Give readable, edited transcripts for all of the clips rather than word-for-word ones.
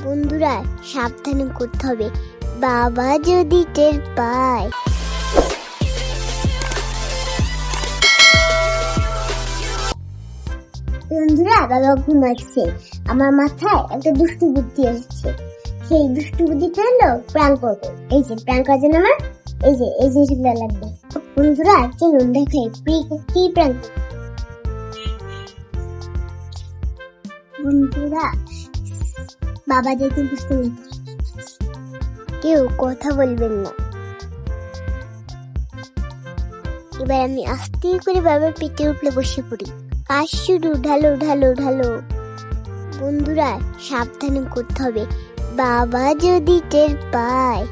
বন্ধুরা সাবধানে করতে হবে, বাবা যদি টের পায়। বন্ধুরা বাবা ঘুমাচ্ছে, আমার মাথায় একটা দুষ্টু বুদ্ধি আসছে। সেই দুষ্টু বুদ্ধিটা হলো প্র্যাঙ্ক করবো। এই যে প্র্যাঙ্ক করার জন্য আমার এই যে জিনিসগুলো লাগবে। বন্ধুরা চলুন দেখাই কি প্র্যাঙ্ক। বন্ধুরা বাবা যেহেতু বুঝতে না, কেউ কথা বলবেন না। এবার আমি আস্তে করে বাবার পেটের উপরে বসে পড়ি। কাজ শুরু, ঢালো ঢালো ঢালো। বন্ধুরা সাবধানে করতে হবে, বাবা যদি টের পায়।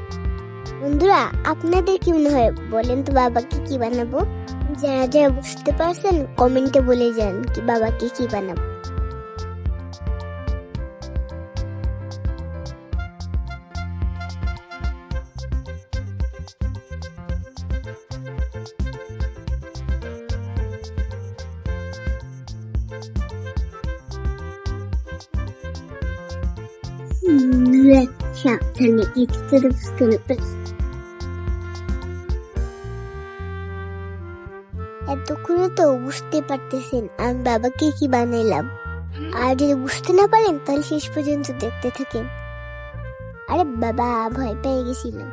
বন্ধুরা আপনাদের কি মনে হয় বলেন তো, বাবাকে কি বানাবো? যারা যারা বুঝতে পারছেন কমেন্টে বলে যান কি বাবাকে কি বানাবো। সাবধানে এতক্ষণে তো বুঝতে পারতেছেন আমি বাবাকে কি বানাইলাম। আর যদি বুঝতে না পারেন তাহলে শেষ পর্যন্ত দেখতে থাকেন। আরে বাবা ভয় পেয়ে গেছিলাম।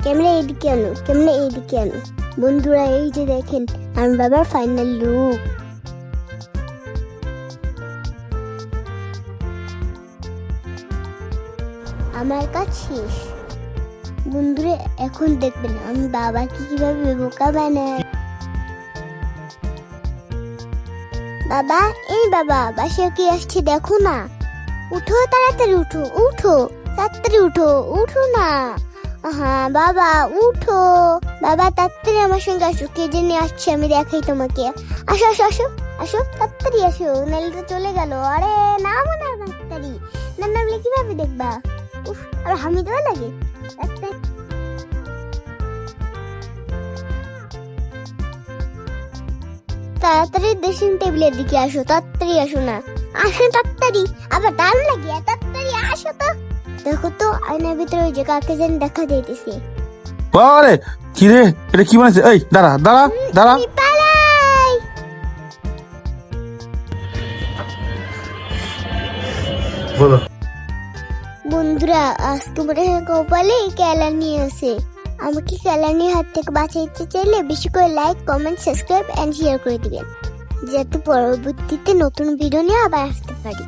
ক্যামেরা এইদিকে আনো, ক্যামেরা এইদিকে আনো। বন্ধুরা এই যে দেখেন আমার বাবার ফাইনাল লুক। আমার কাজ শেষ। বন্ধুরা এখন দেখবেন আমি বাবাকে কিভাবে বোকা বানাই। বাবা এই বাবা বাসায় কি আসছে দেখো না। উঠো তাড়াতাড়ি উঠো, উঠো তাড়াতাড়ি উঠো, উঠো না। হ্যাঁ বাবা উঠো, বাবা তাড়াতাড়ি আমার সঙ্গে আসো, কে জেনে আসছে আমি দেখাই তোমাকে। আসো আসো আসো আসো তাড়াতাড়ি আসো, নাহলে তো চলে গেল। আরে নামো না তাড়াতাড়ি, না নামলে কিভাবে দেখবা? উফ আর হামি দেওয়া লাগে। তাড়াতাড়ি ড্রেসিং টেবিলের দিকে আসো, তাড়াতাড়ি আসো না, আসো তাড়াতাড়ি, আবার দাঁড় লাগিয়ে তাড়াতাড়ি আসো তো। দেখো তো আয়নার ভিতরে ওই যে কাকে যেন দেখা যাইতেছে। আরে কি রে, এটা কি বানাইছে? এই দাঁড়া দাঁড়া দাঁড়া, পালাই। বলো বন্ধুরা আজ তোমার কপালে কেলানি আছে। আমাকে কেলানির হাত থেকে বাঁচাইতে চাইলে বেশি করে like, comment, subscribe and share করে দিবেন, যাতে পরবর্তীতে নতুন ভিডিও নিয়ে আবার আসতে পারি।